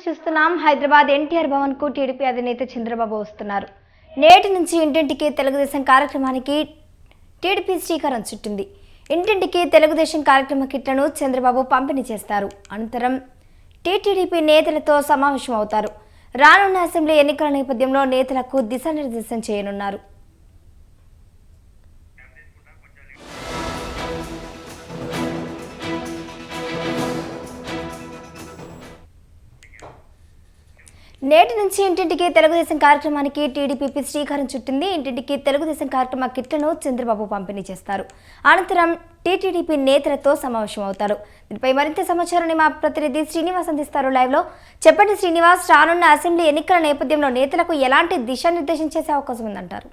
News చూస్తున్నాం. హైదరాబాద్ ఎన్టీఆర్ భవన్ కు TDP అధినేత చంద్రబాబు వస్తున్నారు. నేటి నుంచి ఇంటింటికి తెలుగుదేశం కార్యక్రమానికి టీడీపీ శ్రీకారం చుట్టింది. ఇంటింటికి తెలుగుదేశం కార్యక్రమ కిట్లను చంద్రబాబు పంపిణీ చేస్తారు. అనంతరం టీటీడీపీ నేతలతో సమావేశం అవుతారు. రానున్న అసెంబ్లీ ఎన్నికల నేపథ్యంలో నేతలకు దిశానిర్దేశం చేయనున్నారు. నేటి నుంచి ఇంటింటికి తెలుగుదేశం కార్యక్రమానికి టీడీపీ శ్రీకారం చుట్టింది. ఇంటింటికి తెలుగుదేశం కార్యక్రమ కిట్లను చంద్రబాబు పంపిణీ చేస్తారు. అనంతరం టీటీడీపీ నేతలతో సమావేశం అవుతారు. దీనిపై మరింత సమాచారాన్ని మా ప్రతినిధి శ్రీనివాస్ అందిస్తారు లైవ్ లో. చెప్పండి శ్రీనివాస్, రానున్న అసెంబ్లీ ఎన్నికల నేపథ్యంలో నేతలకు ఎలాంటి దిశానిర్దేశం చేసే అవకాశం ఉందంటారు?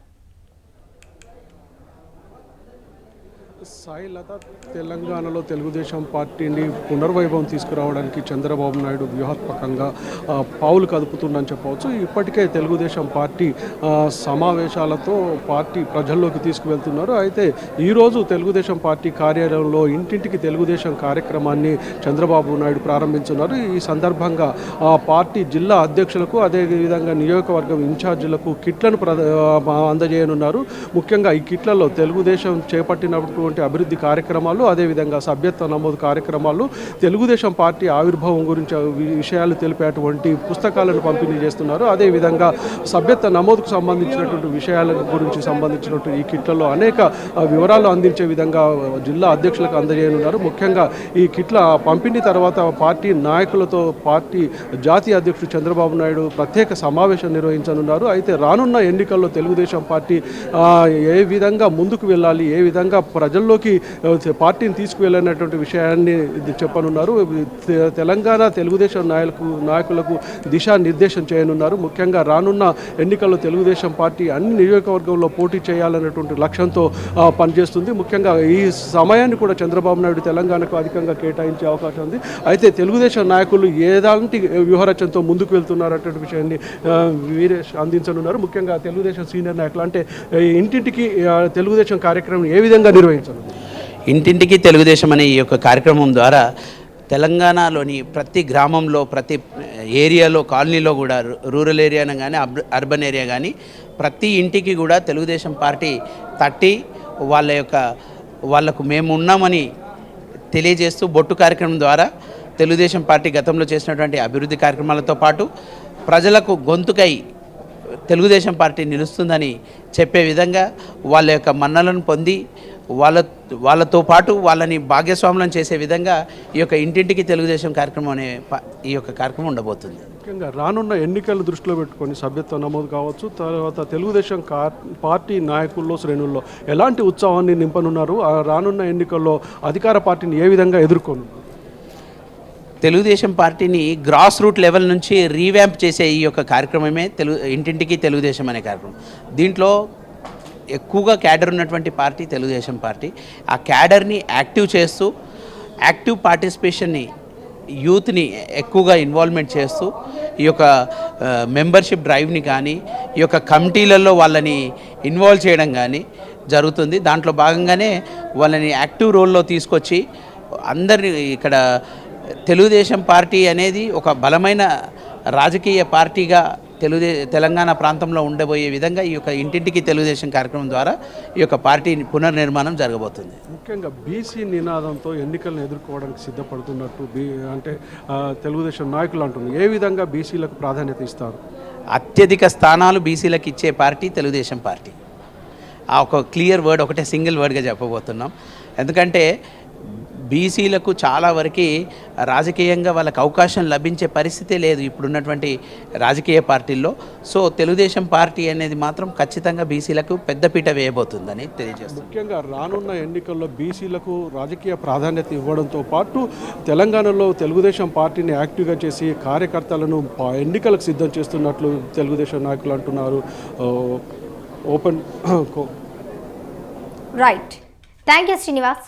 సాయిలత, తెలంగాణలో తెలుగుదేశం పార్టీని పునర్వైభవం తీసుకురావడానికి చంద్రబాబు నాయుడు వ్యూహాత్మకంగా పావులు కదుపుతుందని చెప్పవచ్చు. ఇప్పటికే తెలుగుదేశం పార్టీ సమావేశాలతో పార్టీ ప్రజల్లోకి తీసుకువెళ్తున్నారు. అయితే ఈరోజు తెలుగుదేశం పార్టీ కార్యాలయంలో ఇంటింటికి తెలుగుదేశం కార్యక్రమాన్ని చంద్రబాబు నాయుడు ప్రారంభించున్నారు. ఈ సందర్భంగా పార్టీ జిల్లా అధ్యక్షులకు అదేవిధంగా నియోజకవర్గం ఇన్ఛార్జీలకు కిట్లను అందజేయనున్నారు. ముఖ్యంగా ఈ కిట్లలో తెలుగుదేశం చేపట్టినటువంటి అభివృద్ధి కార్యక్రమాలు, అదేవిధంగా సభ్యత్వ నమోదు కార్యక్రమాలు, తెలుగుదేశం పార్టీ ఆవిర్భావం గురించి విషయాలు తెలిపేటువంటి పుస్తకాలను పంపిణీ చేస్తున్నారు. అదేవిధంగా సభ్యత్వ నమోదుకు సంబంధించినటువంటి విషయాల గురించి సంబంధించినటువంటి ఈ కిట్లలో అనేక వివరాలు అందించే విధంగా జిల్లా అధ్యక్షులకు అందజేయనున్నారు. ముఖ్యంగా ఈ కిట్ల పంపిణీ తర్వాత పార్టీ నాయకులతో పార్టీ జాతీయ అధ్యక్షుడు చంద్రబాబు నాయుడు ప్రత్యేక సమావేశం నిర్వహించనున్నారు. అయితే రానున్న ఎన్నికల్లో తెలుగుదేశం పార్టీ ఏ విధంగా ముందుకు వెళ్ళాలి, ఏ విధంగా ప్రజల్లోకి పార్టీని తీసుకువెళ్ళినటువంటి విషయాన్ని చెప్పనున్నారు. తెలంగాణ తెలుగుదేశం నాయకులకు దిశానిర్దేశం చేయనున్నారు. ముఖ్యంగా రానున్న ఎన్నికల్లో తెలుగుదేశం పార్టీ అన్ని నియోజకవర్గంలో పోటీ చేయాలనేటువంటి లక్ష్యంతో పనిచేస్తుంది. ముఖ్యంగా ఈ సమయాన్ని కూడా చంద్రబాబు నాయుడు తెలంగాణకు అధికంగా కేటాయించే అవకాశం ఉంది. అయితే తెలుగుదేశం నాయకులు ఏదాంటి వ్యూహరచనతో ముందుకు వెళ్తున్నారనే విషయాన్ని వీరేష్ అందించనున్నారు. ముఖ్యంగా తెలుగుదేశం సీనియర్ నాయకులు అంటే ఇంటింటికి తెలుగుదేశం కార్యక్రమం ఏ విధంగా నిర్వహించారు? ఇంటింటికి తెలుగుదేశం అనే ఈ యొక్క కార్యక్రమం ద్వారా తెలంగాణలోని ప్రతి గ్రామంలో, ప్రతి ఏరియాలో, కాలనీలో కూడా, రూరల్ ఏరియా కానీ అర్బన్ ఏరియా కానీ ప్రతి ఇంటికి కూడా తెలుగుదేశం పార్టీ తట్టి వాళ్ళకు మేము ఉన్నామని తెలియజేస్తూ బొట్టు కార్యక్రమం ద్వారా తెలుగుదేశం పార్టీ గతంలో చేసినటువంటి అభివృద్ధి కార్యక్రమాలతో పాటు ప్రజలకు గొంతుకై తెలుగుదేశం పార్టీ నిలుస్తుందని చెప్పే విధంగా వాళ్ళ యొక్క మన్నలను పొంది వాళ్ళతో పాటు వాళ్ళని భాగస్వాములను చేసే విధంగా ఈ యొక్క ఇంటింటికి తెలుగుదేశం కార్యక్రమం అనే ఈ యొక్క కార్యక్రమం ఉండబోతుంది. ముఖ్యంగా రానున్న ఎన్నికలను దృష్టిలో పెట్టుకొని సభ్యత్వ నమోదు కావచ్చు, తర్వాత తెలుగుదేశం పార్టీ నాయకుల్లో, శ్రేణుల్లో ఎలాంటి ఉత్సాహాన్ని నింపనున్నారు? రానున్న ఎన్నికల్లో అధికార పార్టీని ఏ విధంగా ఎదుర్కొనున్నారు? తెలుగుదేశం పార్టీని గ్రాస్ రూట్ లెవెల్ నుంచి రీవ్యాంప్ చేసే ఈ యొక్క కార్యక్రమమే ఇంటింటికి తెలుగుదేశం అనే కార్యక్రమం. దీంట్లో ఎక్కువగా క్యాడర్ ఉన్నటువంటి పార్టీ తెలుగుదేశం పార్టీ. ఆ క్యాడర్ని యాక్టివ్ చేస్తూ, యాక్టివ్ పార్టిసిపేషన్ని, యూత్ని ఎక్కువగా ఇన్వాల్వ్మెంట్ చేస్తూ ఈ యొక్క మెంబర్షిప్ డ్రైవ్ని కానీ, ఈ యొక్క కమిటీలలో వాళ్ళని ఇన్వాల్వ్ చేయడం కానీ జరుగుతుంది. దాంట్లో భాగంగానే వాళ్ళని యాక్టివ్ రోల్లో తీసుకొచ్చి అందరినీ ఇక్కడ తెలుగుదేశం పార్టీ అనేది ఒక బలమైన రాజకీయ పార్టీగా తెలంగాణ ప్రాంతంలో ఉండబోయే విధంగా ఈ యొక్క ఇంటింటికి తెలుగుదేశం కార్యక్రమం ద్వారా ఈ యొక్క పార్టీ పునర్నిర్మాణం జరగబోతుంది. ముఖ్యంగా బీసీ నినాదంతో ఎన్నికలను ఎదుర్కోవడానికి సిద్ధపడుతున్నట్టు అంటే తెలుగుదేశం నాయకులు అంటున్నారు. ఏ విధంగా బీసీలకు ప్రాధాన్యత ఇస్తారు? అత్యధిక స్థానాలు బీసీలకు ఇచ్చే పార్టీ తెలుగుదేశం పార్టీ. ఆ ఒక క్లియర్ వర్డ్, ఒకటే సింగిల్ వర్డ్గా చెప్పబోతున్నాం. ఎందుకంటే బీసీలకు చాలా వరకు రాజకీయంగా వాళ్ళకి అవకాశం లభించే పరిస్థితే లేదు ఇప్పుడున్నటువంటి రాజకీయ పార్టీల్లో. సో తెలుగుదేశం పార్టీ అనేది మాత్రం ఖచ్చితంగా బీసీలకు పెద్దపీట వేయబోతుందని తెలియజేస్తుంది. ముఖ్యంగా రానున్న ఎన్నికల్లో బీసీలకు రాజకీయ ప్రాధాన్యత ఇవ్వడంతో పాటు తెలంగాణలో తెలుగుదేశం పార్టీని యాక్టివ్గా చేసి కార్యకర్తలను ఎన్నికలకు సిద్ధం చేస్తున్నట్లు తెలుగుదేశం నాయకులు అంటున్నారు. Open right. Thank you Srinivas.